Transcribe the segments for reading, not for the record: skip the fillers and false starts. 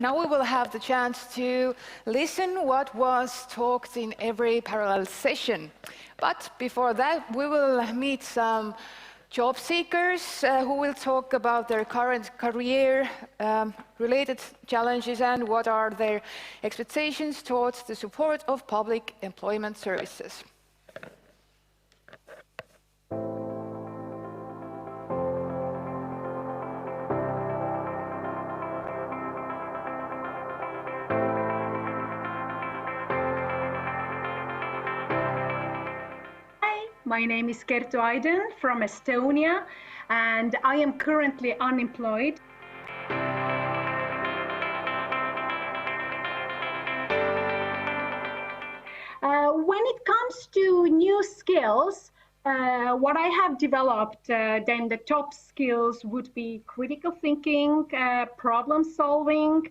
Now we will have the chance to listen what was talked in every parallel session. But before that, we will meet some job seekers who will talk about their current career related challenges and what are their expectations towards the support of public employment services. My name is Kertu Aiden from Estonia, and I am currently unemployed. When it comes to new skills, what I have developed, then the top skills would be critical thinking, problem solving,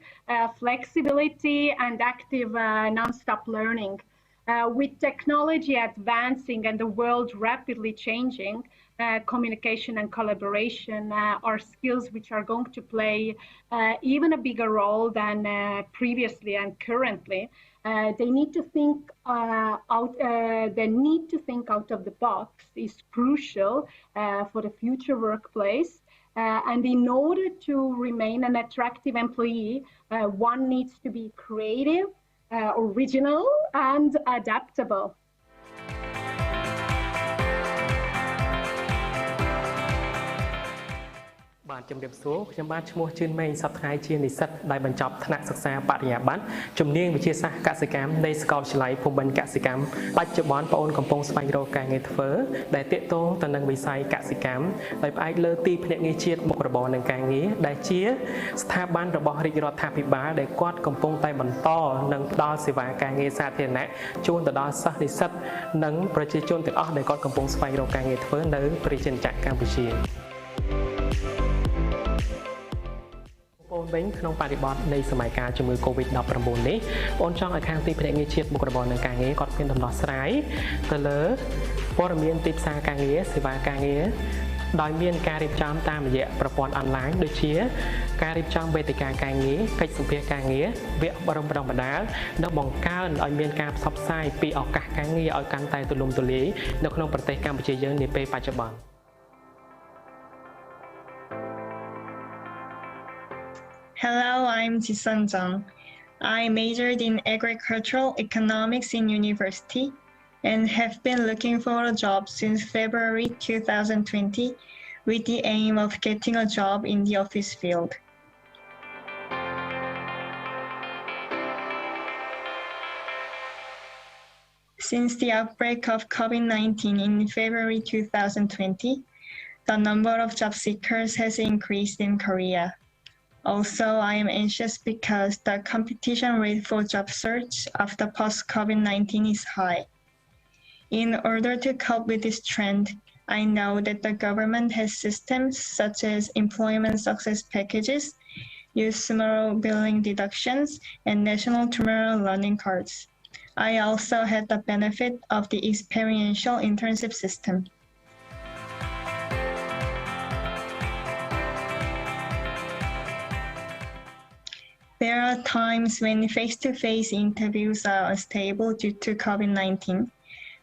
flexibility, and active non-stop learning. With technology advancing and the world rapidly changing, communication and collaboration are skills which are going to play even a bigger role than previously and currently. They need to think the need to think out of the box is crucial for the future workplace. And in order to remain an attractive employee, one needs to be creative, original and adaptable. Bạn chấm điểm số,ខ្ញុំបានឈ្មោះជឿនមេងសប្តាហ៍ជានិស្សិតដែលបញ្ចប់ថ្នាក់សិក្សាបរិញ្ញាបត្រជំនាញវិទ្យាសាស្ត្រកសិកម្មនៃសាកលវិទ្យាល័យភូមិន្ទកសិកម្មបច្ចុប្បន្នបងប្អូនកំពុងស្វែងរកការងារធ្វើដែលទាក់ទងទៅនឹងវិស័យកសិកម្មដោយផ្អែកលើទីភ្នាក់ងារជាតិមុខរបរនិងការងារដែលជាស្ថាប័នរបស់រាជរដ្ឋាភិបាលដែលគាត់កំពុងតែបន្តនិងផ្ដល់សេវាការងារសាធារណៈជូនទៅដល់សិស្សនិស្សិតនិងប្រជាជនទាំងអស់ដែលគាត់កំពុងស្វែងរកការងារធ្វើនៅប្រជាជាតិកម្ពុជាវិញក្នុងបរិបទនៃសម័យកាលជំងឺ Covid-19 នេះបងចង់ឲ្យខាងទីភ្នាក់ងារជាតិមុខរបរនិងការងារគាត់មានដំណោះស្រាយទៅលើព័ត៌មានទីផ្សារការងារសេវាការងារដោយមានការរៀបចំតាមរយៈប្រព័ន្ធអនឡាញដូចជាការរៀបចំវេទិកាការងារកិច្ចសម្ភាសការងារវគ្គបរំបណ្ដាលនិងបង្កើនឲ្យមានការផ្សព្វផ្សាយពីឱកាសការងារឲ្យកាន់តែទូលំទូលាយនៅក្នុងប្រទេសកម្ពុជាយើងនាពេលបច្ចុប្បន្នHello, I'm Jisun Jung. I majored in agricultural economics in university and have been looking for a job since February 2020 with the aim of getting a job in the office field. Since the outbreak of COVID-19 in February 2020, the number of job seekers has increased in Korea. Also, I am anxious because the competition rate for job search after post-COVID-19 is high. In order to cope with this trend, I know that the government has systems such as employment success packages, youth summer billing deductions, and national tomorrow learning cards. I also had the benefit of the experiential internship system. There are times when face-to-face interviews are unstable due to COVID-19,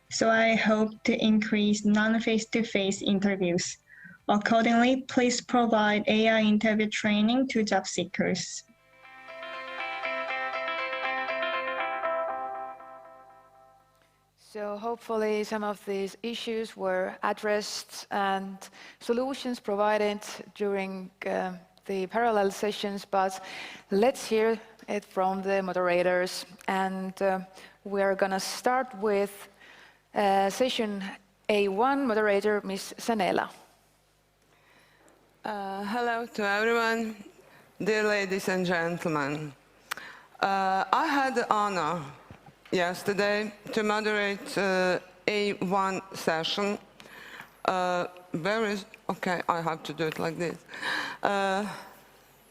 so I hope to increase non-face-to-face interviews. Accordingly, please provide AI interview training to job seekers. So hopefully some of these issues were addressed and solutions provided during the parallel sessions, but let's hear it from the moderators. And we're going to start with session A1 moderator, Ms. Sanela. Hello to everyone, dear ladies and gentlemen. I had the honor yesterday to moderate A1 session. Okay, I have to do it like this.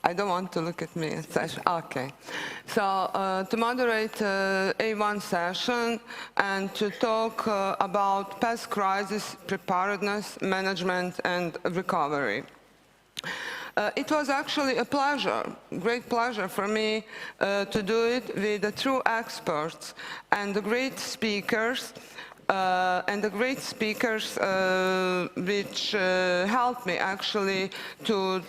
I don't want to look at me. Okay. So to moderate A1 session and to talk about past crisis preparedness, management, and recovery. It was actually a pleasure, great pleasure for me to do it with the true experts and the great speakers which helped me actually to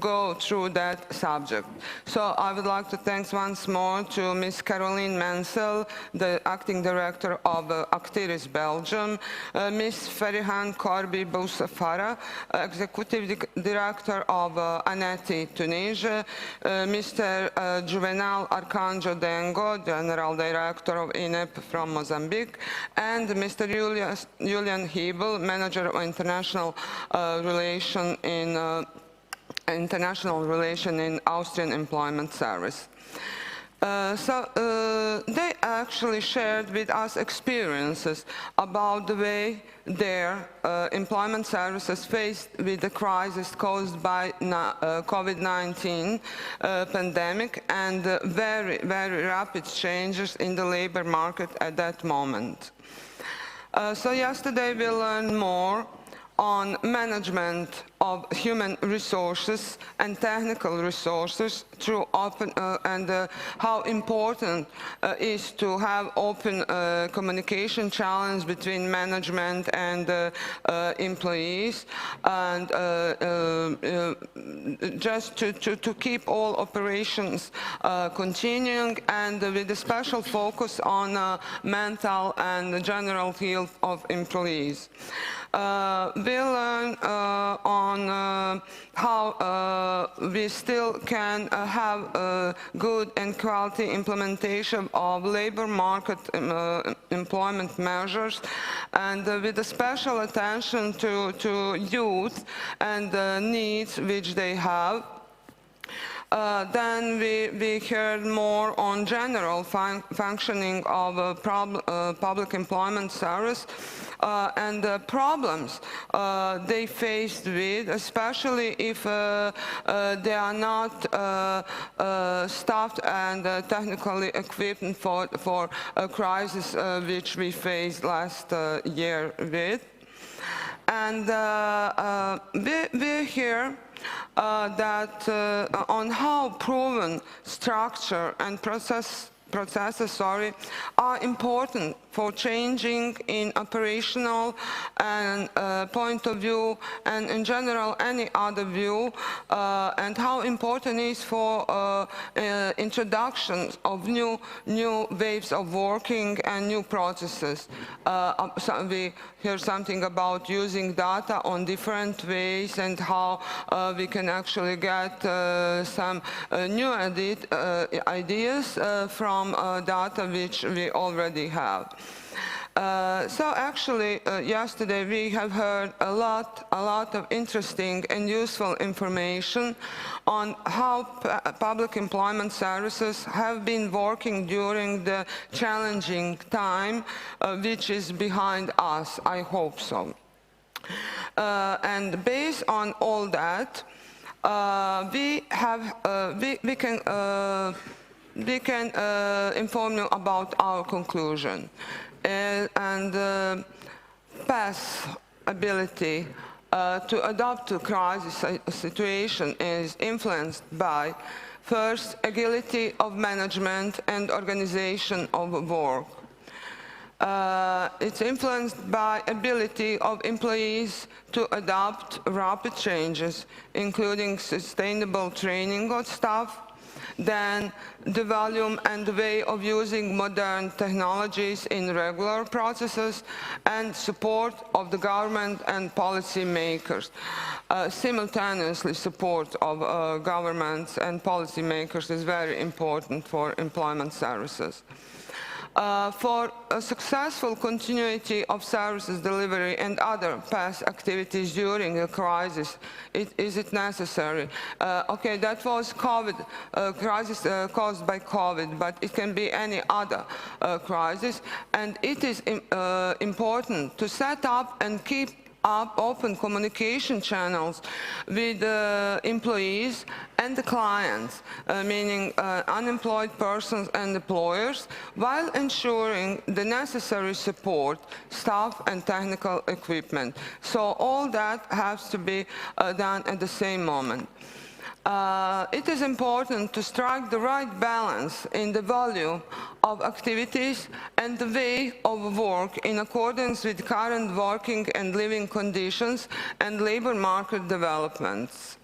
go through that subject. So I would like to thank once more to Ms. Caroline Mansell, the acting director of Actiris Belgium, Ms. Ferihan Korbi Boussafara, executive director of ANETI Tunisia, Mr. Juvenal Arcanjo Dengo, general director of INEP from Mozambique, and Mr. Julian Hebel, manager of international relation in Austrian Employment Service. They actually shared with us experiences about the way their employment services faced with the crisis caused by COVID-19 pandemic and very, very rapid changes in the labor market at that moment. So yesterday we learned more on management of human resources and technical resources through open and how important is to have open communication channels between management and employees, and just to keep all operations continuing, and with a special focus on mental and general health of employees. We learn on how we still can have good and quality implementation of labor market employment measures, and with a special attention to youth and the needs which they have. Then we heard more on general functioning of public employment service and the problems they faced with, especially if they are not staffed and technically equipped for a crisis which we faced last year with. And we hear that on how proven structure and processes are important for changing in operational and point of view, and in general any other view, and how important it is for introductions of new ways of working and new processes. So we hear something about using data on different ways and how we can actually get some new ideas from data which we already have. So actually, yesterday we have heard a lot of interesting and useful information on how public employment services have been working during the challenging time which is behind us. I hope so. And based on all that, we can inform you about our conclusion. And past ability to adapt to crisis situation is influenced by, first, agility of management and organization of work. It's influenced by ability of employees to adapt rapid changes, including sustainable training of staff, then the volume and the way of using modern technologies in regular processes, and support of the government and policy makers. Simultaneously, support of governments and policy makers is very important for employment services. For a successful continuity of services delivery and other past activities during a crisis, is it necessary? Okay, that was COVID, crisis caused by COVID, but it can be any other crisis, and it is important to set up and keep up open communication channels with employees and the clients, meaning unemployed persons and employers, while ensuring the necessary support, staff and technical equipment. So all that has to be done at the same moment. It is important to strike the right balance in the volume of activities and the way of work in accordance with current working and living conditions and labor market developments.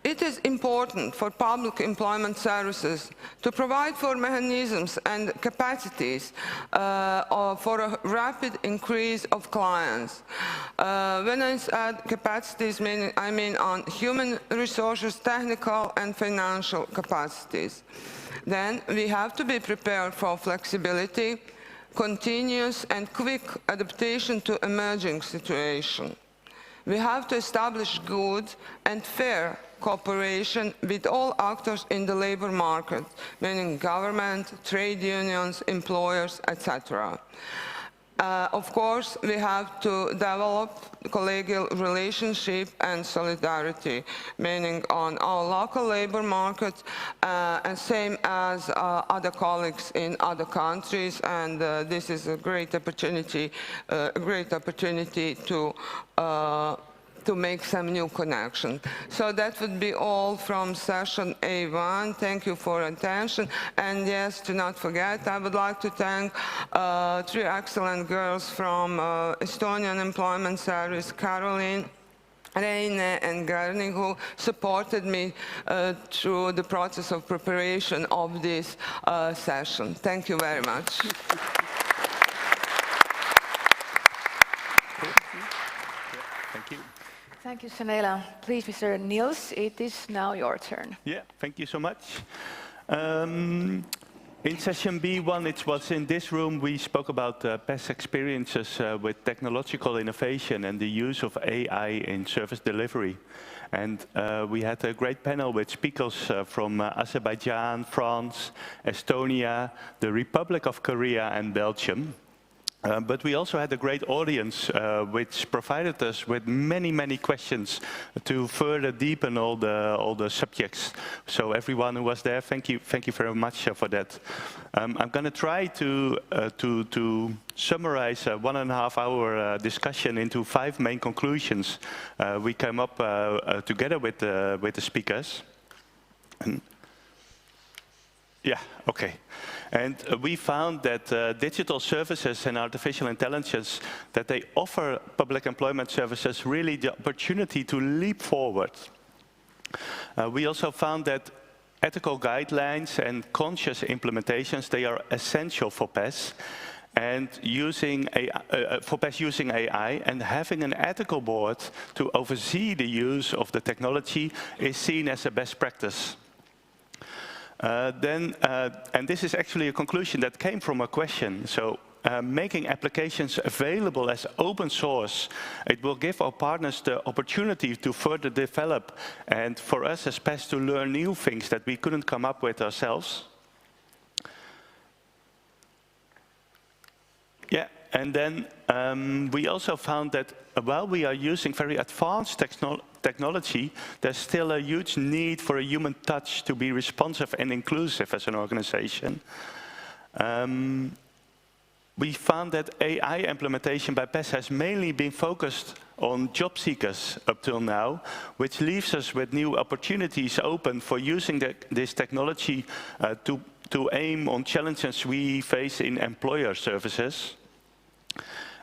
It is important for public employment services to provide for mechanisms and capacities for a rapid increase of clients. When I add capacities, I mean on human resources, technical and financial capacities. Then we have to be prepared for flexibility, continuous and quick adaptation to emerging situations. We have to establish good and fair cooperation with all actors in the labor market, meaning government, trade unions, employers, etc. Of course, we have to develop collegial relationship and solidarity, meaning on our local labor market, and same as other colleagues in other countries. And this is a great opportunity to make some new connections. So that would be all from session A1. Thank you for attention. And yes, do not forget, I would like to thank 3 excellent girls from Estonian Employment Service, Caroline, Reine and Garni, who supported me through the process of preparation of this session. Thank you very much. Thank you. Thank you, Sanela. Please, Mr. Niels, it is now your turn. Yeah, thank you so much. In session B1, it was in this room we spoke about past experiences with technological innovation and the use of AI in service delivery. And we had a great panel with speakers from Azerbaijan, France, Estonia, the Republic of Korea and Belgium. But we also had a great audience which provided us with many questions to further deepen all the subjects. So everyone who was there, thank you very much for that. I'm going to try to summarize a 1.5 hour discussion into 5 main conclusions we came up together with the speakers. Yeah, okay. And we found that digital services and artificial intelligence, that they offer public employment services really the opportunity to leap forward. We also found that ethical guidelines and conscious implementations, they are essential for PES. And for PES using AI, and having an ethical board to oversee the use of the technology is seen as a best practice. And this is actually a conclusion that came from a question. So making applications available as open source, it will give our partners the opportunity to further develop, and for us as PES to learn new things that we couldn't come up with ourselves. Yeah, and then we also found that while we are using very advanced technology, there's still a huge need for a human touch to be responsive and inclusive as an organization. We found that AI implementation by PES has mainly been focused on job seekers up till now, which leaves us with new opportunities open for using this technology to aim on challenges we face in employer services.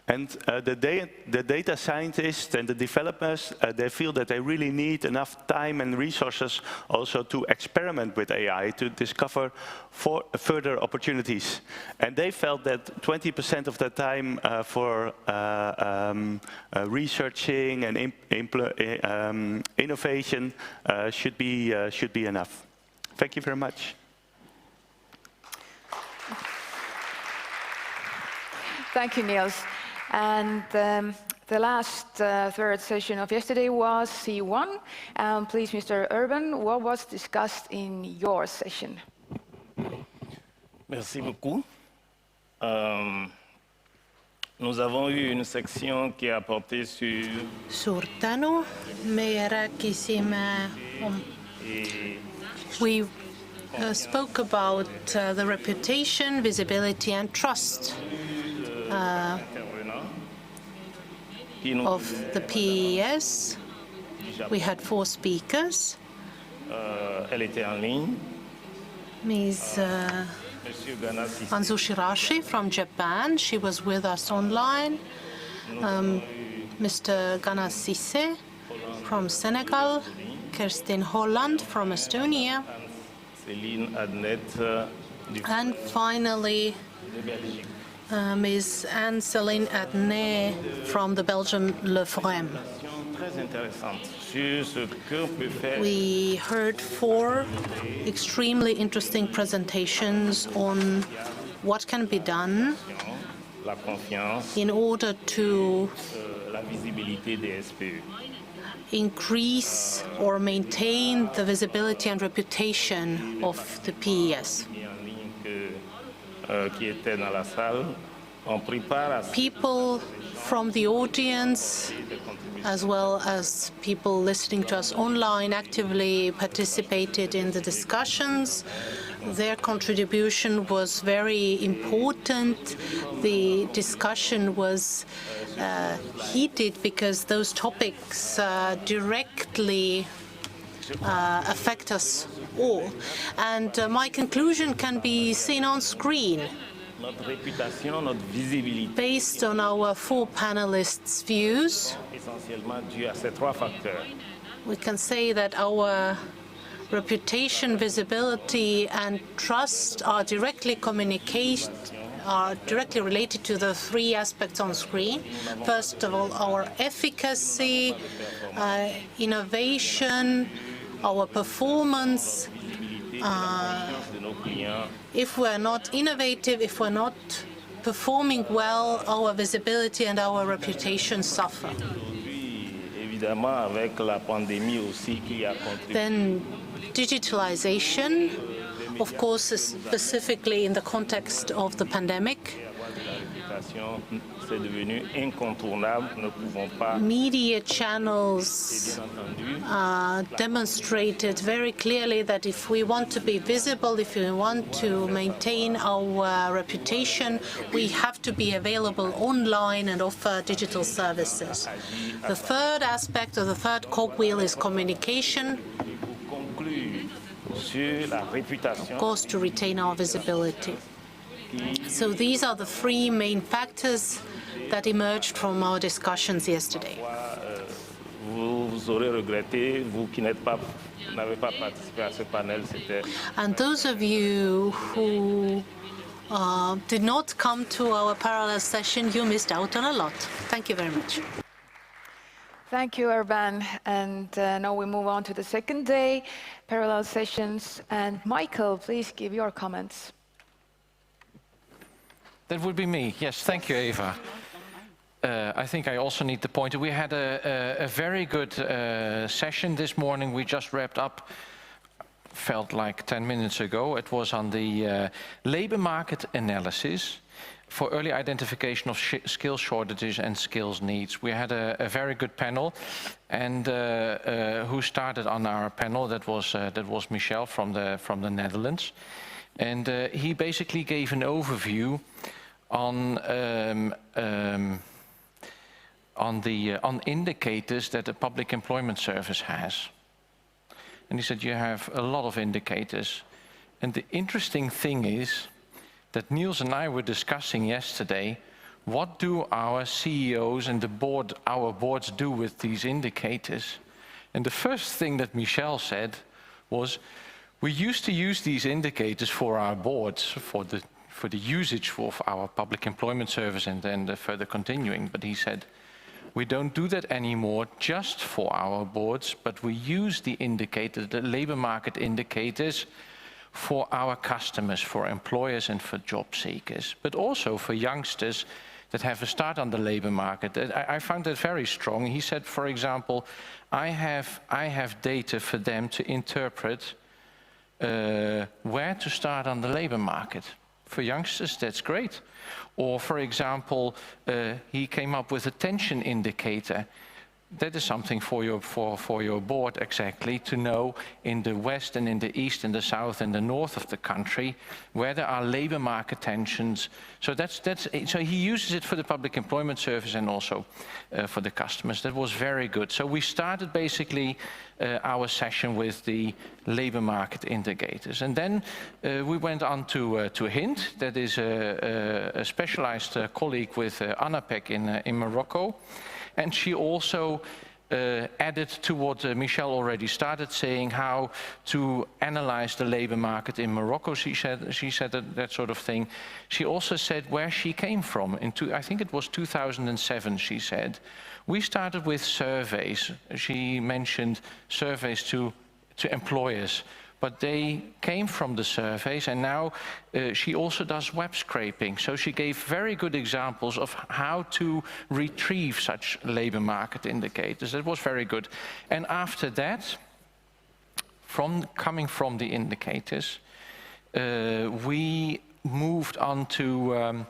And the data scientists and the developers, they feel that they really need enough time and resources also to experiment with AI to discover further opportunities. And they felt that 20% of the time for researching and innovation should be enough. Thank you very much. Thank you, Niels. And the last third session of yesterday was C1. Please, Mr. Urban, what was discussed in your session? Merci beaucoup. Nous avons eu une section qui a porté sur Suur tänu, meie rääkisime, we spoke about the reputation, visibility and trust of the PES. We had 4 speakers. Elle était en ligne. Ms. Anzu Shirashi from Japan, she was with us online. Mr. Gana Sisse from Senegal, Kerstin Holland from Estonia, and finally Ms. Anne-Céline Adnet from the Belgium Le Frem. We heard 4 extremely interesting presentations on what can be done in order to increase or maintain the visibility and reputation of the PES. People from the audience, as well as people listening to us online, actively participated in the discussions. Their contribution was very important. The discussion was heated because those topics directly affect us all. And my conclusion can be seen on screen. Based on our 4 panelists' views, we can say that our reputation, visibility, and trust are directly related to the 3 aspects on screen. First of all, our efficacy, innovation, our performance. If we're not innovative, if we're not performing well, our visibility and our reputation suffer. Then digitalization, of course, specifically in the context of the pandemic. Media channels demonstrated very clearly that if we want to be visible, if we want to maintain our reputation, we have to be available online and offer digital services. The 3rd aspect, or the 3rd cogwheel, is communication. Of course, to retain our visibility. So these are the 3 main factors that emerged from our discussions yesterday. And those of you who did not come to our parallel session, you missed out on a lot. Thank you very much. Thank you, Urban. And now we move on to the 2nd day, parallel sessions. And Michael, please give your comments. That would be me. Yes, thank you, Eva. I think I also need to point out we had a very good session this morning. We just wrapped up, felt like 10 minutes ago. It was on the labor market analysis for early identification of skill shortages and skills needs. We had a very good panel, and who started on our panel, that was Michel from the Netherlands. And he basically gave an overview on indicators that the Public Employment Service has. And he said you have a lot of indicators. And the interesting thing is that Niels and I were discussing yesterday, what do our CEOs and our boards do with these indicators? And the first thing that Michel said was, we used to use these indicators for our boards, for the usage of our Public Employment Service and then the further continuing. But he said, we don't do that anymore just for our boards, but we use the indicators, the labor market indicators, for our customers, for employers and for job seekers, but also for youngsters that have a start on the labor market. I found that very strong. He said, for example, I have data for them to interpret where to start on the labor market. For youngsters, that's great. Or, for example, he came up with a tension indicator. That is something for your board exactly to know in the west and in the east and the south and the north of the country where there are labor market tensions. So so he uses it for the public employment service and also for the customers. That was very good. So we started basically our session with the labor market indicators, and then we went on to HINT. That is a specialized colleague with ANAPEC in Morocco. And she also added to what Michelle already started saying, how to analyze the labor market in Morocco. She said that sort of thing. She also said where she came from. I think it was 2007, she said. We started with surveys. She mentioned surveys to employers. But they came from the surveys, and now she also does web scraping. So she gave very good examples of how to retrieve such labor market indicators. That was very good. And after that, coming from the indicators, we moved on to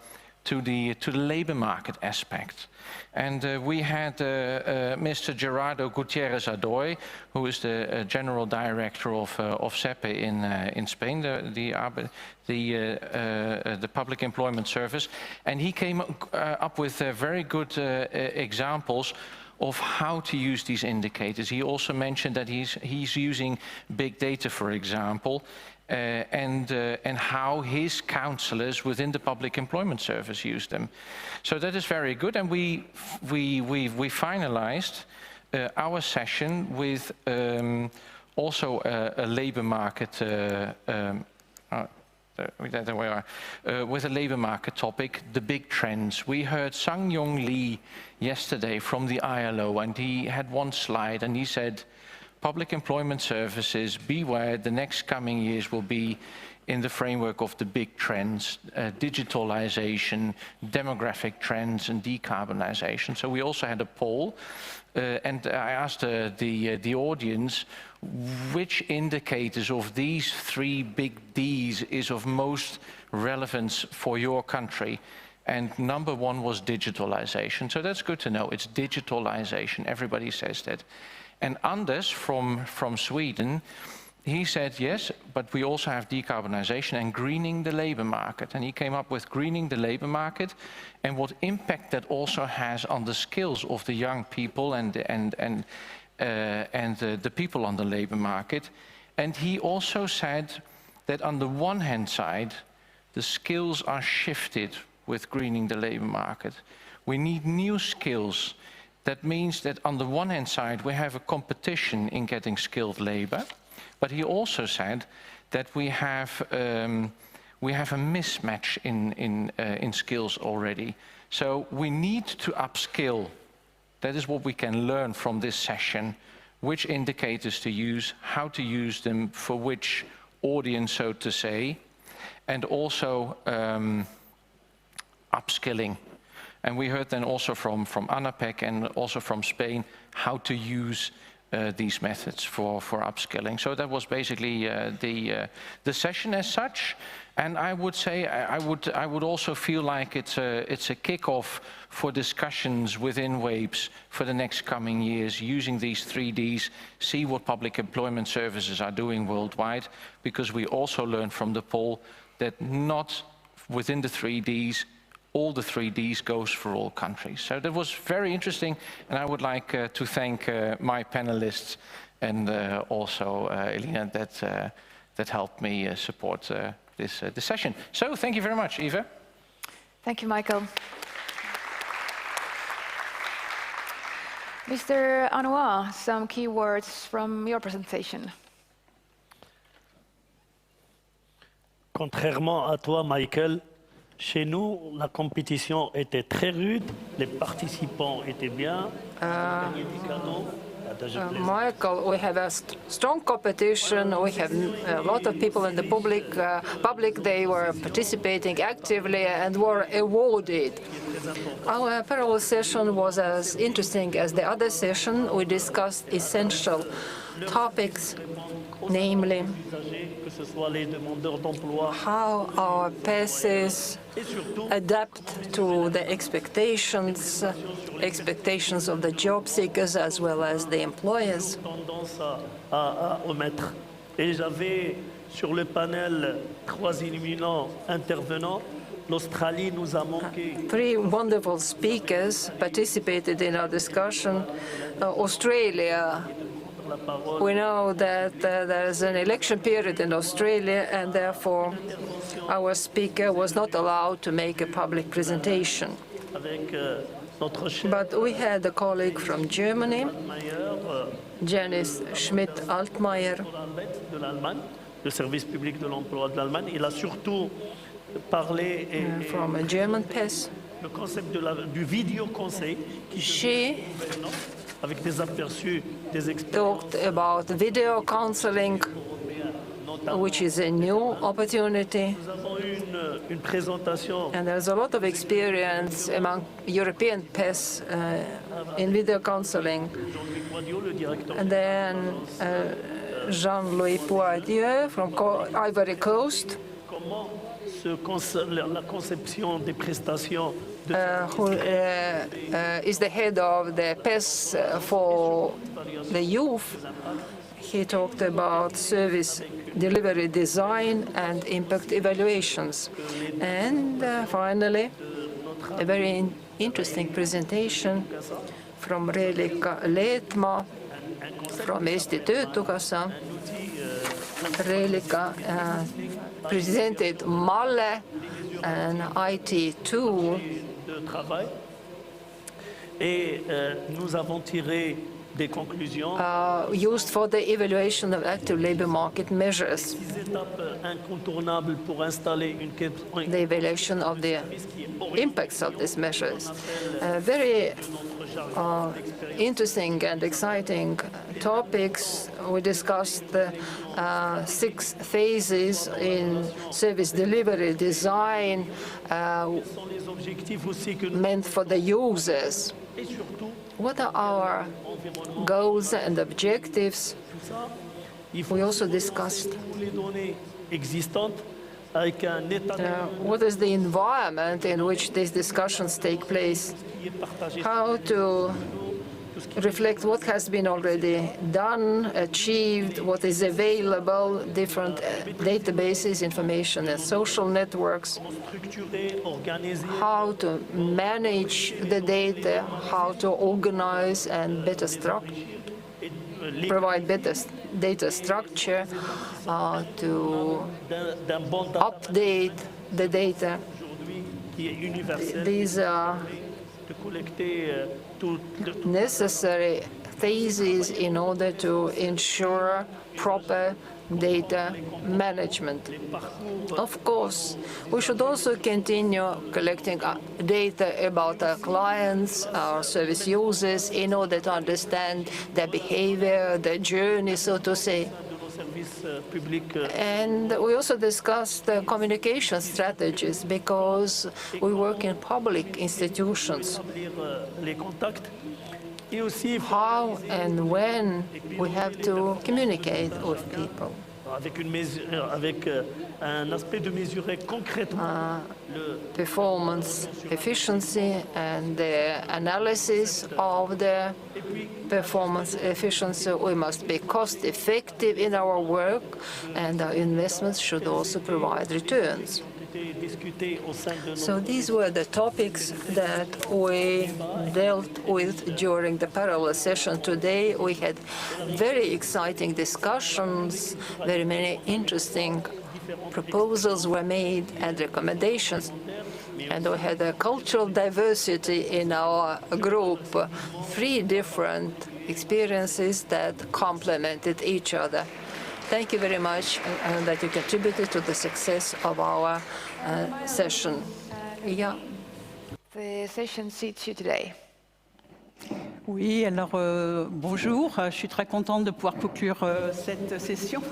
the labor market aspect. And we had Mr. Gerardo Gutierrez Adoy, who is the General Director of SEPE in Spain, the Public Employment Service. And he came up with very good examples of how to use these indicators. He also mentioned that he's using big data, for example, and how his counselors within the Public Employment Service use them. So that is very good, and we finalized our session with also a labor market. There we are, with a labor market topic, the big trends. We heard Sang Yong Lee yesterday from the ILO, and he had one slide, and he said, public employment services, beware, the next coming years will be in the framework of the big trends, digitalization, demographic trends, and decarbonization. So we also had a poll, and I asked the audience, which indicators of these three big Ds is of most relevance for your country? And number one was digitalization. So that's good to know. It's digitalization. Everybody says that. And Anders from Sweden, he said, yes, but we also have decarbonization and greening the labor market. And he came up with greening the labor market and what impact that also has on the skills of the young people and the people on the labor market. And he also said that on the one hand side, the skills are shifted with greening the labor market. We need new skills. That means that on the one hand side, we have a competition in getting skilled labor, but he also said that we have a mismatch in skills already. So we need to upskill. That is what we can learn from this session, which indicators to use, how to use them, for which audience, so to say, and also upskilling. And we heard then also from ANAPEC and also from Spain how to use these methods for upskilling. So that was basically the session as such. And I would say I would also feel like it's a kickoff for discussions within WAPES for the next coming years, using these 3Ds, see what public employment services are doing worldwide, because we also learned from the poll that not within the 3Ds, all the 3Ds goes for all countries. So that was very interesting, and I would like to thank my panelists and also Elina that helped me support this session. So thank you very much, Eva. Thank you, Michael. Mr. Anois, some key words from your presentation. Contrairement à toi, Michael, chez nous, la compétition était très rude, les participants étaient bien. Michael, we have a strong competition. We have a lot of people in the public. They were participating actively and were awarded. Our parallel session was as interesting as the other session. We discussed essential topics namely how our PESs adapt to the expectations of the job seekers as well as the employers. Et j'avais sur le panel 3 éminents intervenants. L'Australie nous a manqué. 3 wonderful speakers participated in our discussion. Australia, we know that there's an election period in Australia, and therefore our speaker was not allowed to make a public presentation. But we had a colleague from Germany, Janice Schmidt-Altmaier, de l'Allemagne, le service public de l'emploi de l'Allemagne. Il a surtout parlé from a German PES. Le concept du vidéo conseil qui avec des aperçus des experts. Talked about video counseling, which is a new opportunity. Nous avons eu une présentation. And there's a lot of experience among European PES in video counseling. And then Jean-Louis Poitier from Ivory Coast, La conception des prestations who is the head of the PES for the youth. He talked about service delivery design and impact evaluations. And finally, a very interesting presentation from Relika Leetmaa from Eesti Töötukassa. Relika presented MALE, an IT tool. Et nous avons tiré des conclusions. Used for the evaluation of active labor market measures. The evaluation of the impacts of these measures. Very interesting and exciting topics. We discussed the 6 phases in service delivery design meant for the users. What are our goals and objectives? We also discussed what is the environment in which these discussions take place, how to reflect what has been already done, achieved, what is available, different databases, information and social networks, how to manage the data, how to organize and better provide better data structure, to update the data. These are necessary phases in order to ensure proper data management. Of course, we should also continue collecting data about our clients, our service users, in order to understand their behavior, their journey, so to say. And we also discussed the communication strategies because we work in public institutions. How and when we have to communicate with people. Performance efficiency and the analysis of the performance efficiency. We must be cost effective in our work, and our investments should also provide returns. So these were the topics that we dealt with during the parallel session today. We had very exciting discussions, very many interesting proposals were made and recommendations. And we had a cultural diversity in our group, 3 different experiences that complemented each other. Thank you very much that you contributed to the success of our session. Yeah. The session suits you today. Oui, alors bonjour. Je suis très contente de pouvoir conclure cette session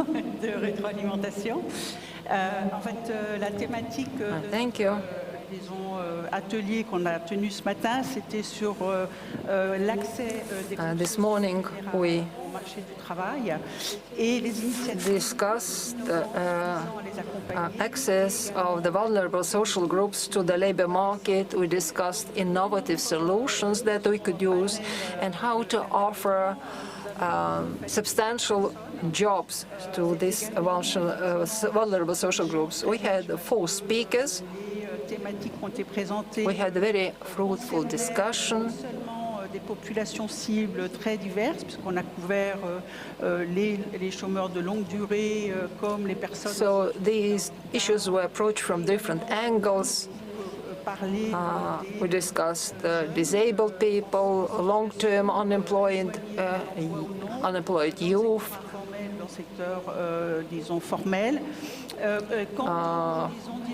de rétroalimentation. En fait, la thématique Thank you. atelier qu'on a tenu ce matin, c'était sur l'accès des This morning we au marché du travail et les initiatives discussed access of the vulnerable social groups to the labor market. We discussed innovative solutions that we could use and how to offer substantial jobs to these vulnerable social groups. We had 4 speakers. thématiques ont été présentées. We had a very fruitful discussion. Des populations cibles très diverses, puisqu'on a couvert les chômeurs de longue durée, comme les personnes. So these issues were approached from different angles. We discussed disabled people, long-term unemployed youth, Dans le secteur, disons, formel.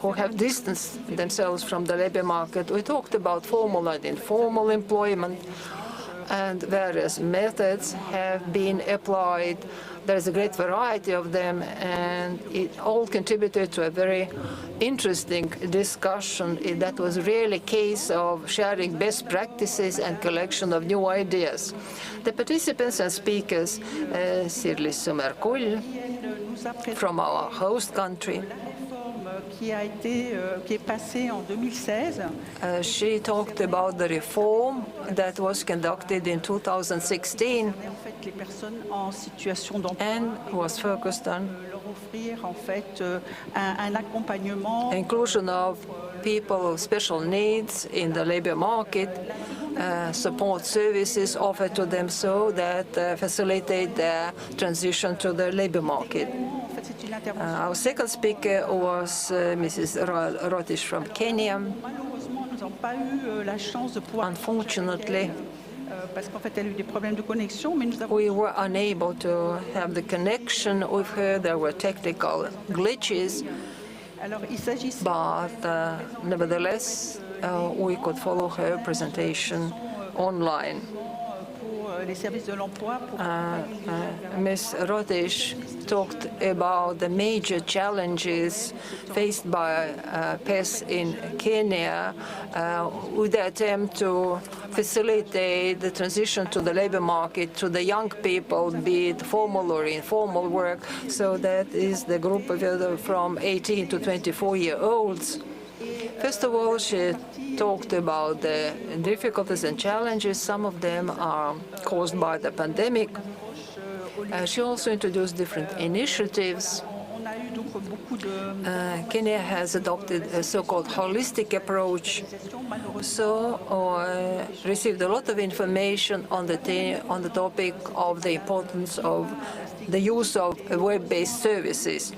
Who have distanced themselves from the labor market. We talked about formal and informal employment, and various methods have been applied. There's a great variety of them, and it all contributed to a very interesting discussion. That was really a case of sharing best practices and collection of new ideas. The participants and speakers, Sirlis Sumerkul from our host country, qui est passée en 2016. She talked about the reform that was conducted in 2016 Les personnes en situation d'emploi and was focused on leur offrir en fait un accompagnement. Inclusion of people with special needs in the labor market, support services offered to them so that facilitate their transition to the labor market. Our second speaker was Mrs. Rotish from Kenya. Unfortunately, parce qu'en fait, elle a eu des problèmes de connexion, mais nous avons. We were unable to have the connection with her. There were technical glitches, but nevertheless, we could follow her presentation online. Ms. Rotish talked about the major challenges faced by PES in Kenya with the attempt to facilitate the transition to the labor market to the young people, be it formal or informal work. So that is the group of from 18 to 24-year-olds. First of all, she talked about the difficulties and challenges. Some of them are caused by the pandemic. She also introduced different initiatives. Kenya has adopted a so-called holistic approach, so received a lot of information on the topic of the importance of the use of web-based services.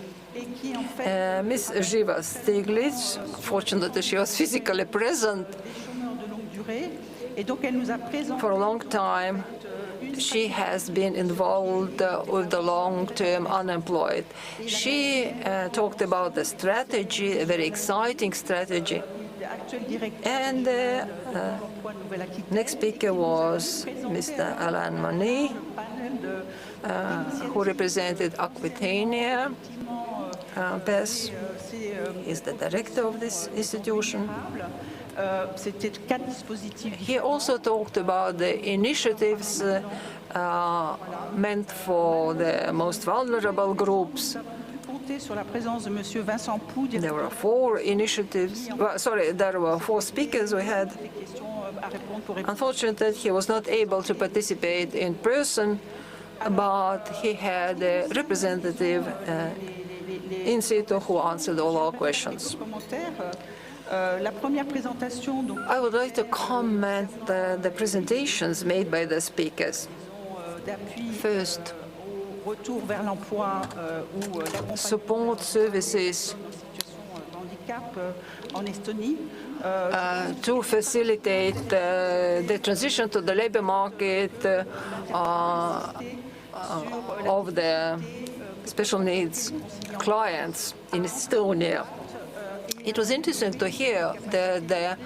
Ms. Živa Stiglitz, fortunately she was physically present for a long time. She has been involved with the long-term unemployed. She talked about the strategy, a very exciting strategy. And next speaker was Mr. Alan Moni, who represented Aquitania. PES is the director of this institution. He also talked about the initiatives meant for the most vulnerable groups. There were 4 initiatives. There were 4 speakers we had. Unfortunately, he was not able to participate in person, but he had a representative in situ who answered all our questions. I would like to comment the presentations made by the speakers. First, support services to facilitate the transition to the labor market of the special needs clients in Estonia. It was interesting to hear that the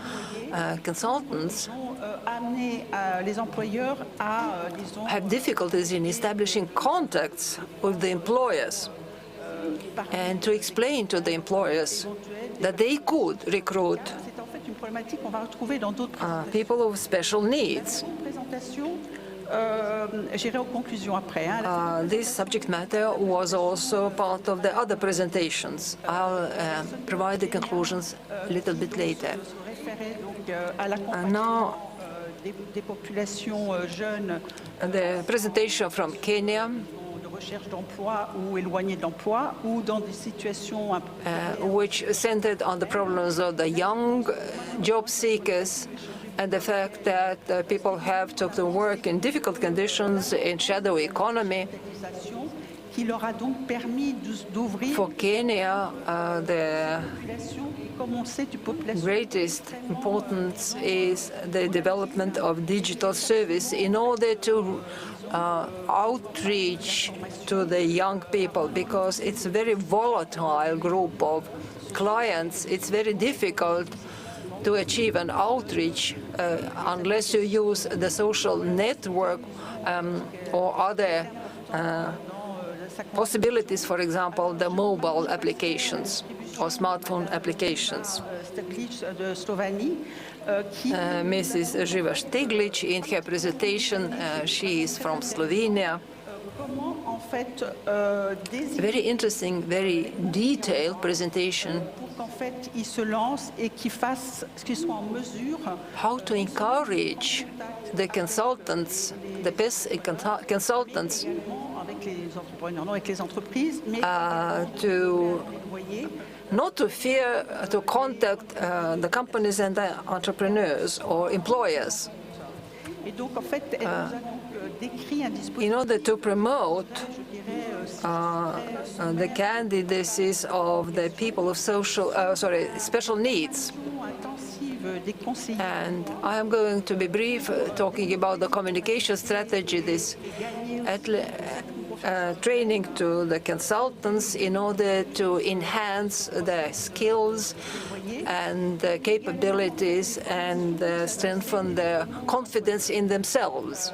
consultants have difficulties in establishing contacts with the employers and to explain to the employers that they could recruit problématique qu'on va retrouver dans d'autres people with special needs. présentations. J'irai aux conclusions après. This subject matter was also part of the other presentations. I'll provide the conclusions a little bit later. Now, des populations jeunes, the presentation from Kenya, de recherche d'emploi ou éloignées d'emploi, ou dans des situations which centered on the problems of the young job seekers and the fact that people have to work in difficult conditions in shadow economy. qui leur a donc permis d'ouvrir For Kenya, the comme on sait, du population greatest importance is the development of digital service in order to outreach to the young people, because it's a very volatile group of clients. It's very difficult to achieve an outreach unless you use the social network or other possibilities, for example, the mobile applications or smartphone applications. Mrs. Živa Stiglic, in her presentation, she is from Slovenia. Very interesting, very detailed presentation. How to encourage the consultants, the best consultants, to not to fear to contact the companies and the entrepreneurs or employers. In order to promote the candidacies of the people of special needs. And I am going to be brief, talking about the communication strategy, this training to the consultants in order to enhance their skills and capabilities and strengthen their confidence in themselves.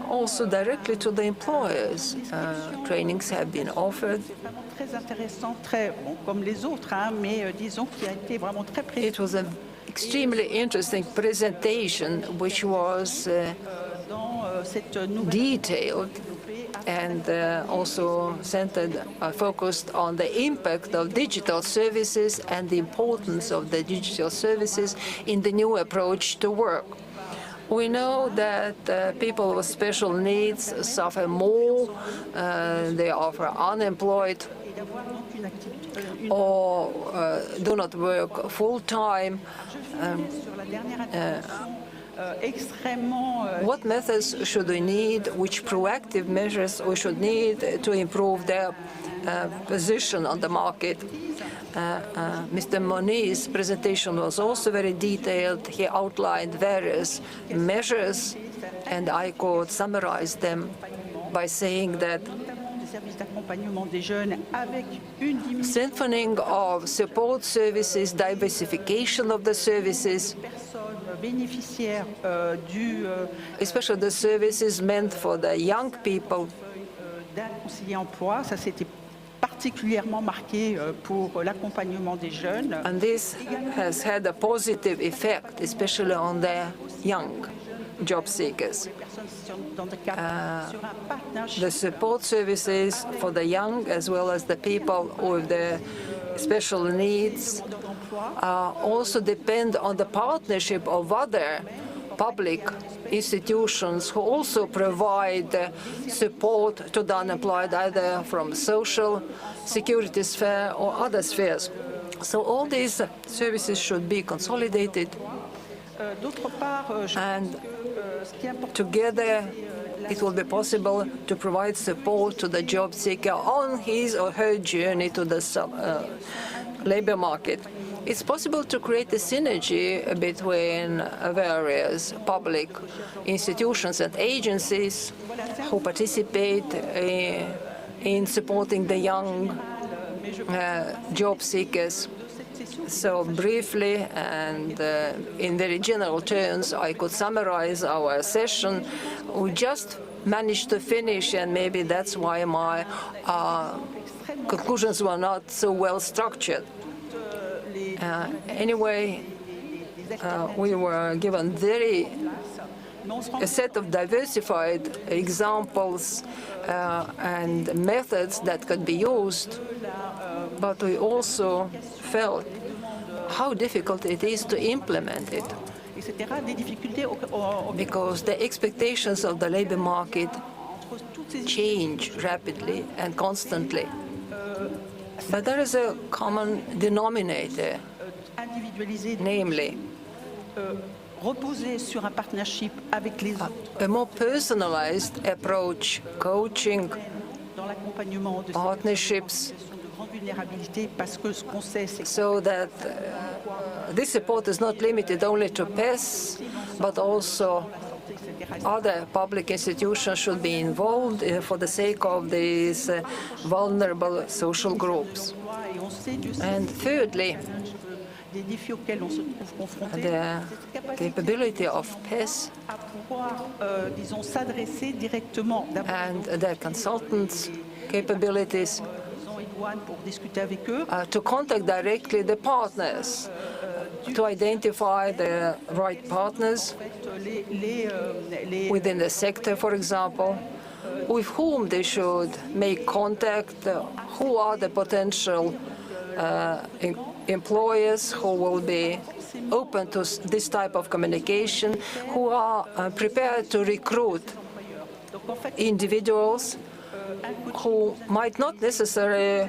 Also directly to the employers, trainings have been offered. It was an extremely interesting presentation, which was detailed and also centered, focused on the impact of digital services and the importance of the digital services in the new approach to work. We know that people with special needs suffer more, they are unemployed or do not work full-time. What methods should we need, which proactive measures we should need to improve their position on the market? Mr. Moniz's presentation was also very detailed. He outlined various measures, and I could summarize them by saying that strengthening of support services, diversification of the services, especially the services meant for the young people, particulièrement marqué pour l'accompagnement des jeunes. And this has had a positive effect, especially on the young job seekers. The support services for the young, as well as the people with the special needs, also depend on the partnership of other public institutions who also provide support to the unemployed, either from social security sphere or other spheres. So all these services should be consolidated, and together it will be possible to provide support to the job seeker on his or her journey to the labor market. It's possible to create a synergy between various public institutions and agencies who participate in supporting the young job seekers. So briefly and in very general terms, I could summarize our session. We just managed to finish, and maybe that's why my conclusions were not so well structured. Anyway, we were given a set of diversified examples and methods that could be used, but we also felt how difficult it is to implement it, because the expectations of the labor market change rapidly and constantly. But there is a common denominator, namely a more personalized approach, coaching, partnerships, so that this support is not limited only to PES, but also other public institutions should be involved for the sake of these vulnerable social groups. And thirdly, the capability of PES and the consultants' capabilities to contact directly the partners, to identify the right partners within the sector, for example, with whom they should make contact, who are the potential employers who will be open to this type of communication, who are prepared to recruit individuals who might not necessarily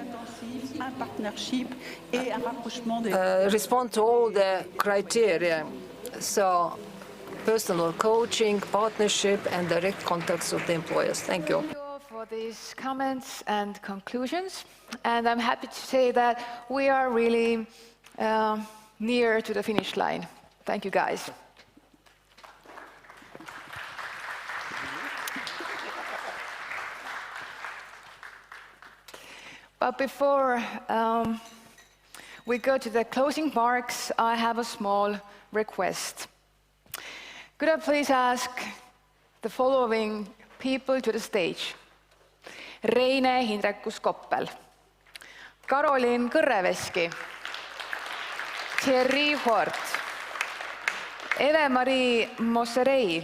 respond to all the criteria. So personal coaching, partnership, and direct contacts with the employers. Thank you. Thank you all for these comments and conclusions. And I'm happy to say that we are really near to the finish line. Thank you, guys. But before we go to the closing marks, I have a small request. Could I please ask the following people to the stage? Reine Hindrekus-Koppel, Karoliin Kõrreveski, Thierry Hort, Eve-Marie Mosserei,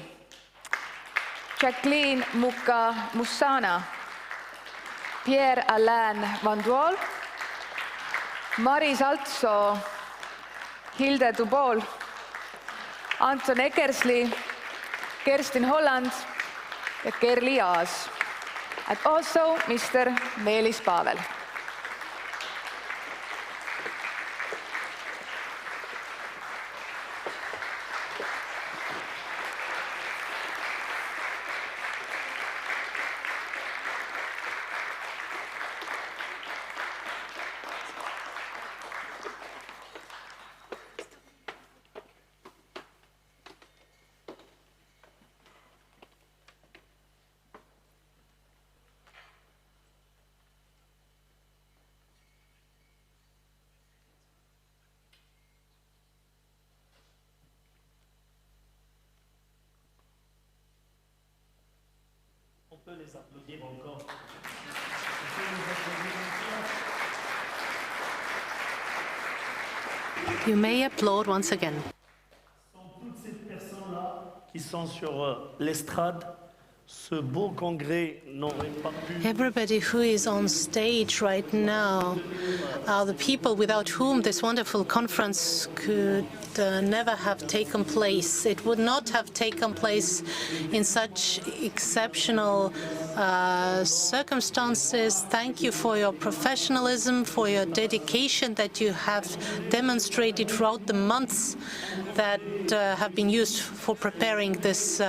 Jacqueline Muka-Mussana, Pierre-Alain Vanduol, Maris Altsoo, Hilde Dubol, Anton Eckersley, Kerstin Holland ja Kerli Aas, and also Mr. Meelis Pavel. On peut les applaudir encore. You may applaud once again. Toutes ces personnes-là qui sont sur l'estrade, ce beau congrès n'aurait pas pu. Everybody who is on stage right now are the people without whom this wonderful conference could never have taken place. It would not have taken place in such exceptional circumstances. Thank you for your professionalism, for your dedication that you have demonstrated throughout the months that have been used for preparing this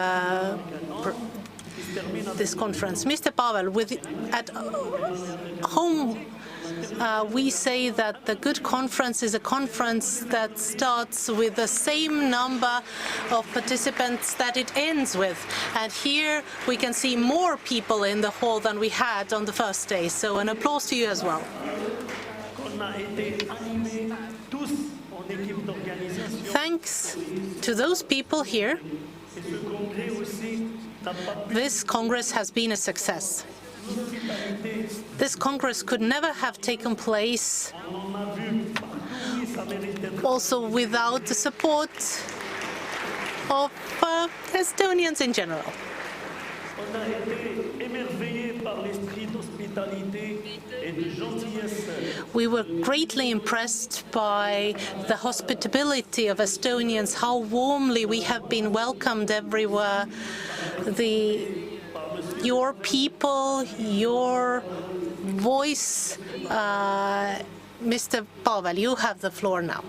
conference. Mr. Pavel, at home, we say that the good conference is a conference that starts with the same number of participants that it ends with. And here we can see more people in the hall than we had on the first day. So an applause to you as well. Thanks to those people here, this Congress has been a success. This Congress could never have taken place also without the support of Estonians in general. On a été émerveillés par l'esprit d'hospitalité et de gentillesse. We were greatly impressed by the hospitality of Estonians, how warmly we have been welcomed everywhere. Your people, your voice. Mr. Pavel, you have the floor now.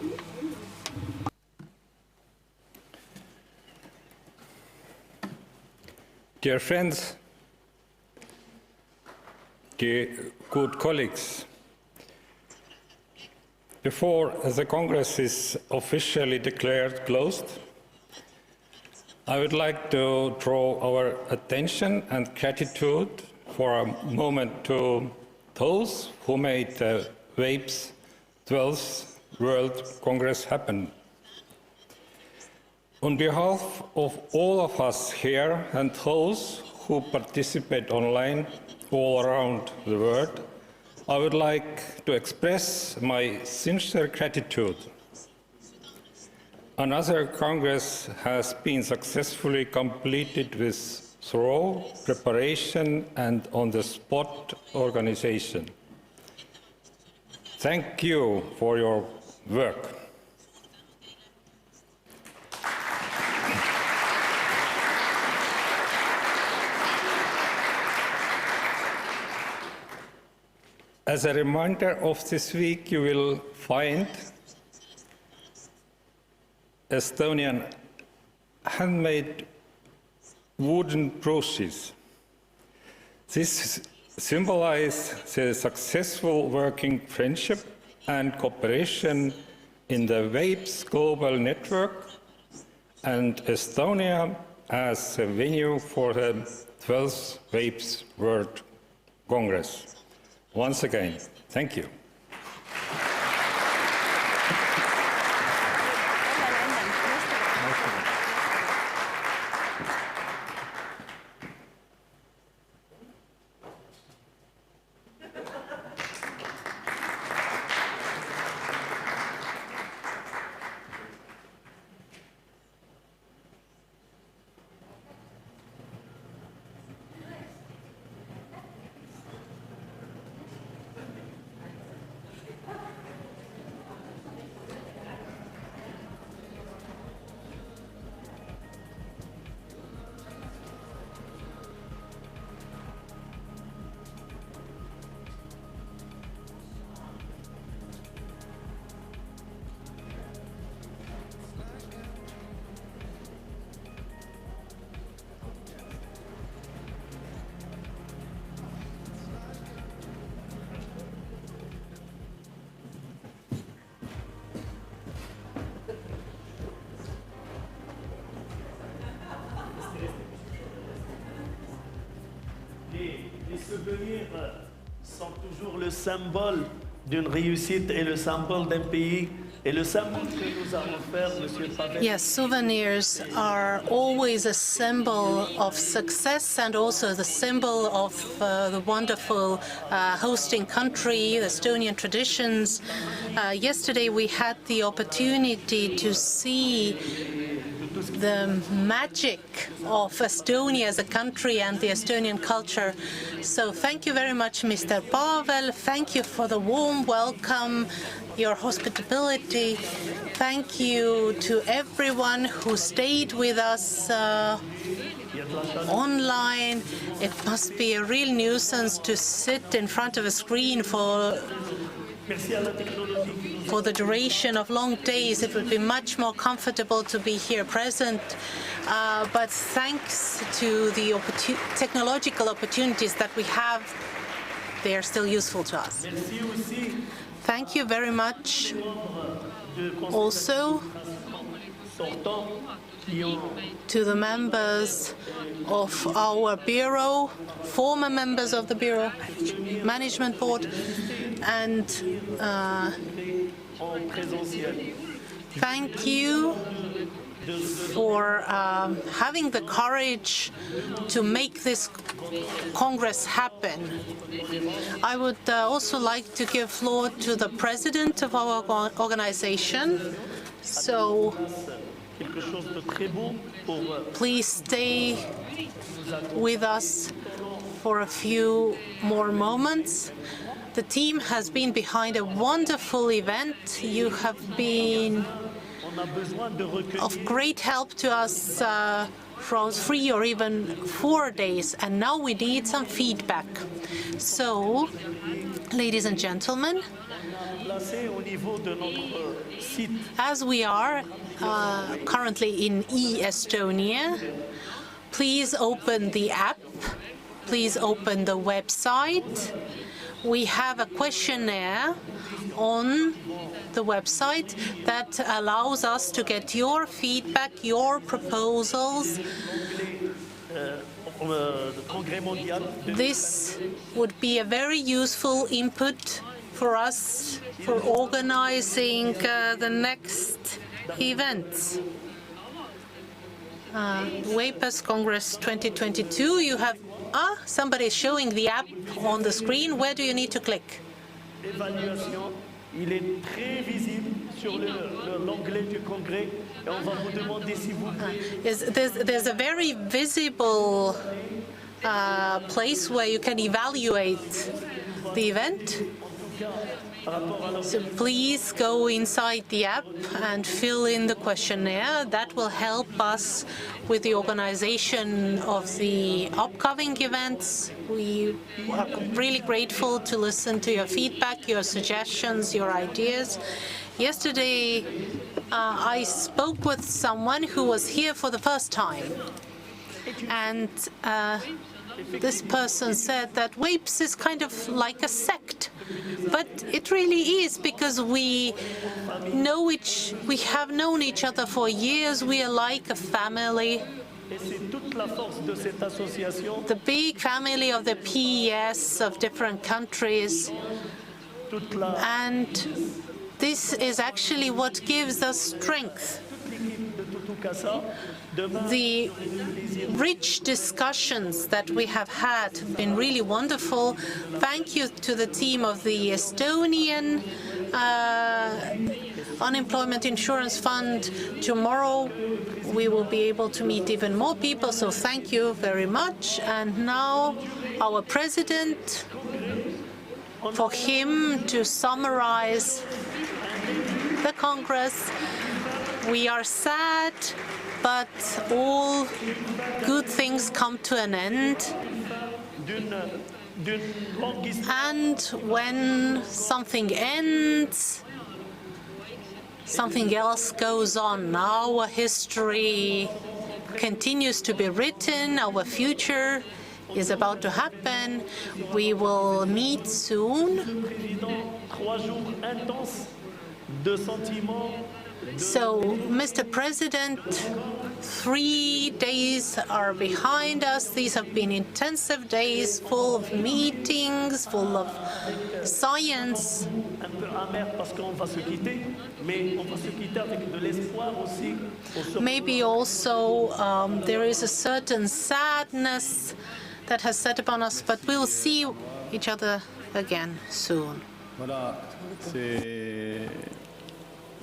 Dear friends, dear good colleagues, before the Congress is officially declared closed, I would like to draw our attention and gratitude for a moment to those who made the WAPE's 12th World Congress happen. On behalf of all of us here and those who participate online all around the world, I would like to express my sincere gratitude. Another Congress has been successfully completed with thorough preparation and on-the-spot organization. Thank you for your work. As a reminder of this week, you will find Estonian handmade wooden brooches. This symbolizes the successful working friendship and cooperation in the WAPE's global network and Estonia as a venue for the 12th WAPE's World Congress. Once again, thank you. Les souvenirs sont toujours le symbole d'une réussite et le symbole d'un pays. Et le symbole que nous avons fait, Monsieur Pavel. Yes, souvenirs are always a symbol of success and also the symbol of the wonderful hosting country, the Estonian traditions. Yesterday we had the opportunity to see the magic of Estonia as a country and the Estonian culture. So thank you very much, Mr. Pavel. Thank you for the warm welcome, your hospitality. Thank you to everyone who stayed with us online. It must be a real nuisance to sit in front of a screen for the duration of long days. It would be much more comfortable to be here present. But thanks to the technological opportunities that we have, they are still useful to us. Thank you very much also to the members of our Bureau, former members of the Bureau, Management Board, and thank you for having the courage to make this Congress happen. I would also like to give floor to the president of our organization. So please stay with us for a few more moments. The team has been behind a wonderful event. You have been of great help to us for 3 or even 4 days, and now we need some feedback. So, ladies and gentlemen, as we are currently in e-Estonia, please open the app, please open the website. We have a questionnaire on the website that allows us to get your feedback, your proposals. This would be a very useful input for us for organizing the next events. WPAS Congress 2022, you have somebody is showing the app on the screen. Where do you need to click? Il est très visible sur l'onglet du Congrès et on va vous demander si vous voulez. There's a very visible place where you can evaluate the event. So please go inside the app and fill in the questionnaire. That will help us with the organization of the upcoming events. We are really grateful to listen to your feedback, your suggestions, your ideas. Yesterday, I spoke with someone who was here for the first time. And this person said that WPAS is kind of like a sect. But it really is, because we have known each other for years. We are like a family. The big family of the PES of different countries. And this is actually what gives us strength. The rich discussions that we have had have been really wonderful. Thank you to the team of the Estonian Unemployment Insurance Fund. Tomorrow we will be able to meet even more people, so thank you very much. And now our president, for him to summarize the Congress. We are sad, but all good things come to an end. And when something ends, something else goes on. Our history continues to be written. Our future is about to happen. We will meet soon. So, Mr. President, 3 days are behind us. These have been intensive days, full of meetings, full of science. Maybe also there is a certain sadness that has set upon us, but we'll see each other again soon.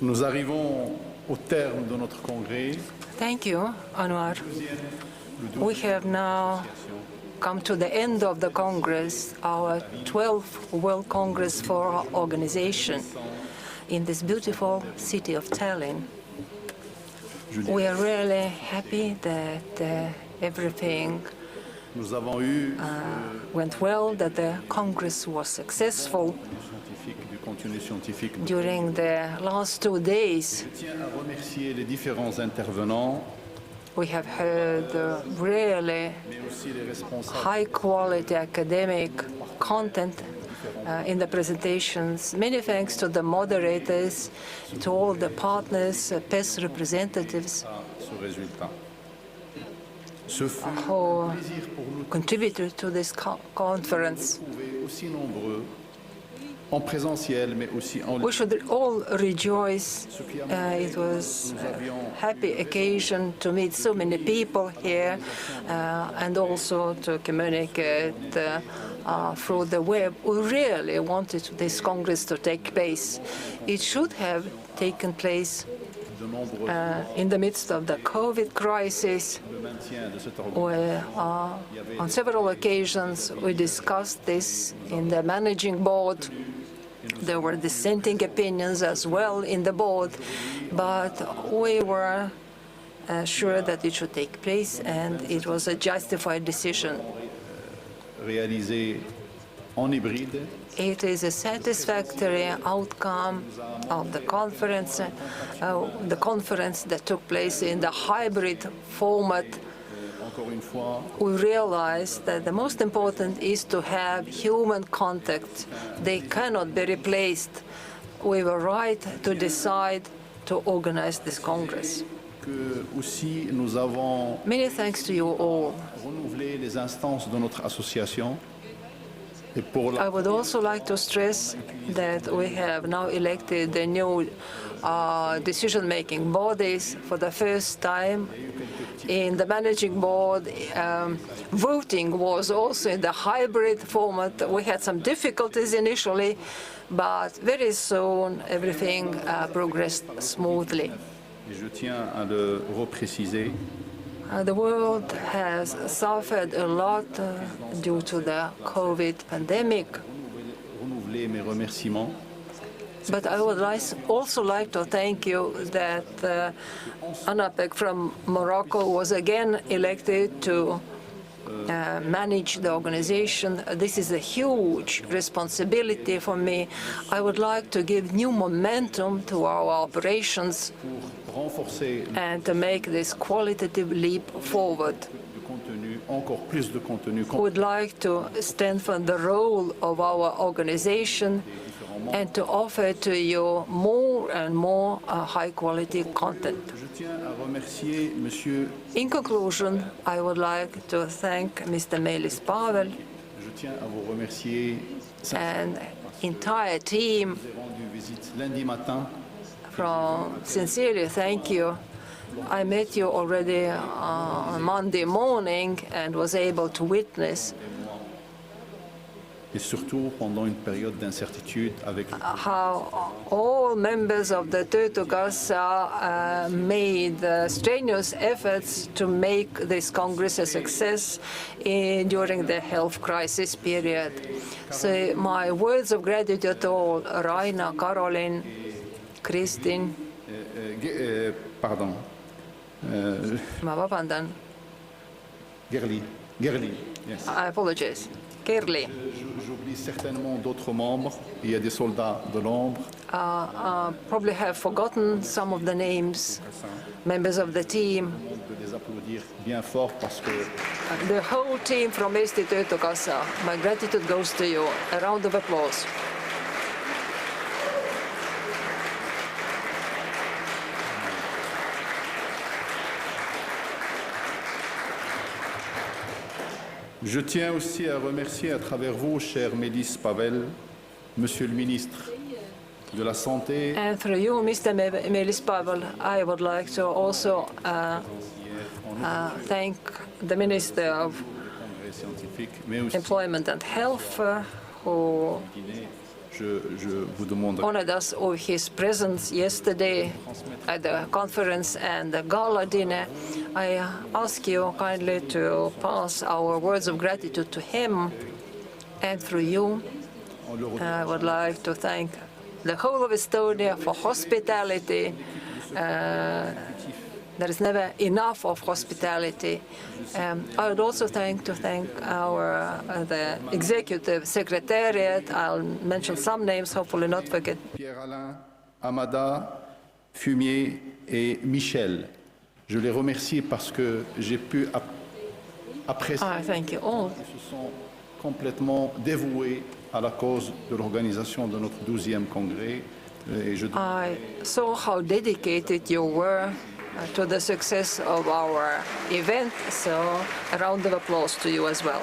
Nous arrivons au terme de notre congrès. Thank you, Anwar. We have now come to the end of the Congress, our 12th World Congress for our organization in this beautiful city of Tallinn. We are really happy that everything went well, that the Congress was successful. During the last 2 days, we have heard really high-quality academic content in the presentations. Many thanks to the moderators, to all the partners, PES representatives, who contributed to this conference. en présentiel, mais aussi en We should all rejoice. It was a happy occasion to meet so many people here and also to communicate through the web. We really wanted this Congress to take place. It should have taken place in the midst of the COVID crisis, where on several occasions we discussed this in the managing board. There were dissenting opinions as well in the board, but we were sure that it should take place, and it was a justified decision. réalisé en hybride. It is a satisfactory outcome of the conference that took place in the hybrid format. Encore une fois, We realized that the most important is to have human contact. They cannot be replaced. We were right to decide to organize this Congress. que aussi nous avons Many thanks to you all. renouvelé les instances de notre association. Et pour I would also like to stress that we have now elected the new decision-making bodies for the first time. In the managing board, voting was also in the hybrid format. We had some difficulties initially, but very soon everything progressed smoothly. Et je tiens à le repréciser. The world has suffered a lot due to the COVID pandemic. Renouveler mes remerciements. But I would also like to thank you that Anapek from Morocco was again elected to manage the organization. This is a huge responsibility for me. I would like to give new momentum to our operations and to make this qualitative leap forward. Encore plus de contenu. Would like to strengthen the role of our organization and to offer to you more and more high-quality content. Je tiens à remercier Monsieur. In conclusion, I would like to thank Mr. Melis Pavel Je tiens à vous remercier. and entire team. J'ai rendu visite lundi matin. Sincerely thank you. I met you already on Monday morning and was able to witness Et surtout pendant une période d'incertitude avec how all members of the Töötukassa made strenuous efforts to make this Congress a success during the health crisis period. So my words of gratitude to all, Raina, Caroline, Kristin. pardon. Ma vabandan. Gerli, yes. I apologize. Kerli. J'oublie certainement d'autres membres. Il y a des soldats de l'ombre. Probably have forgotten some of the names, members of the team. De les applaudir bien fort parce que The whole team from Eesti Töötukassa, my gratitude goes to you. A round of applause. je tiens aussi à remercier à travers vous, cher Melis Pavel, Monsieur le ministre de la Santé. And through you, Mr. Melis Pavel, I would like to also thank the Minister of Employment and Health, who honored us with his presence yesterday at the conference and the gala dinner. I ask you kindly to pass our words of gratitude to him, and through you, I would like to thank the whole of Estonia for hospitality. There is never enough of hospitality. I would also thank our the executive secretariat. I'll mention some names, hopefully not forget. Pierre-Alain, Amada, Fumier et Michel. Je les remercie parce que j'ai pu apprécier Thank you all. qu'ils se sont complètement dévoués à la cause de l'organisation de notre 12e congrès. Et je I saw how dedicated you were to the success of our event, so a round of applause to you as well.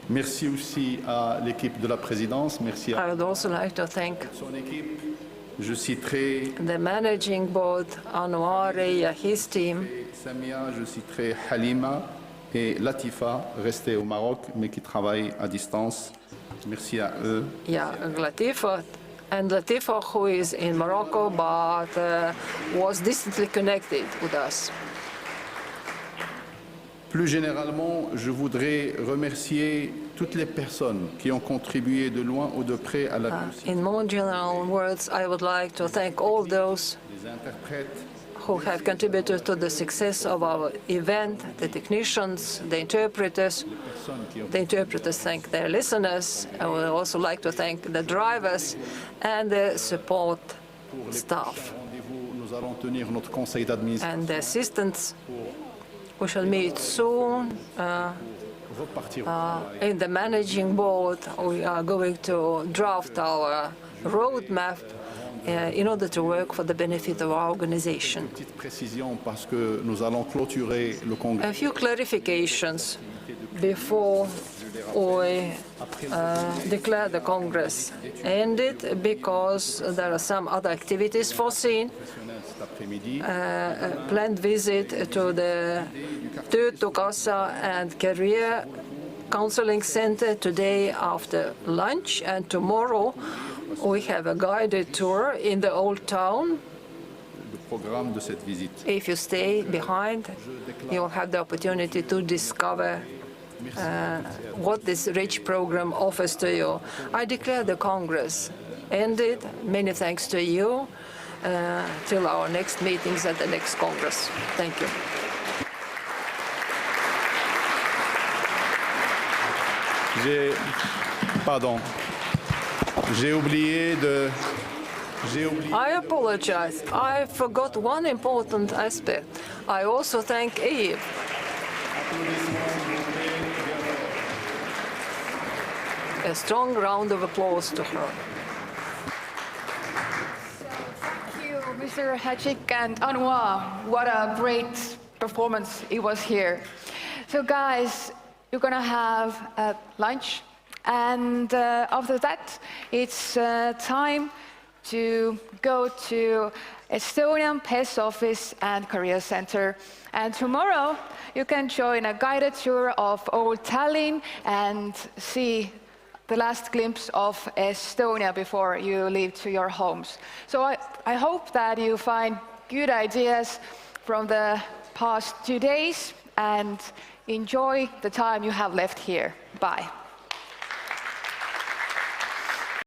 Merci aussi à l'équipe de la présidence. Merci I à would also like to thank son équipe. Je citerai the managing board, Anouari, his team, Samia, je citerai Halima et Latifa, restés au Maroc, mais qui travaillent à distance. Merci à eux. Latifa, and Latifa, who is in Morocco but was distantly connected with us. Plus généralement, je voudrais remercier toutes les personnes qui ont contribué de loin ou de près à la réussite. In more general words, I would like to thank all those Les interprètes, who have contributed to the success of our event, the technicians, the interpreters. The interpreters thank their listeners. I would also like to thank the drivers and the support staff nous allons tenir notre conseil d'administration. and the assistants. We shall meet soon in the managing board. We are going to draft our roadmap in order to work for the benefit of our organization. Petite précision parce que nous allons clôturer le congrès. A few clarifications before we declare the Congress ended, because there are some other activities foreseen. Planned visit to the Töötukassa and Career Counseling Center today after lunch, and tomorrow we have a guided tour in the old town. Le programme de cette visite. If you stay behind, you'll have the opportunity to discover what this rich program offers to you. I declare the Congress ended. Many thanks to you. Till our next meetings at the next Congress. Thank you. J'ai oublié de... I apologize. I forgot one important aspect. I also thank Eve. A strong round of applause to her. Mr. Hachik and Anwar, what a great performance it was here. So guys, you're gonna have lunch, and after that, it's time to go to Estonian PES office and career center. And tomorrow, you can join a guided tour of Old Tallinn and see the last glimpse of Estonia before you leave to your homes. So I hope that you find good ideas from the past 2 days and enjoy the time you have left here. Bye.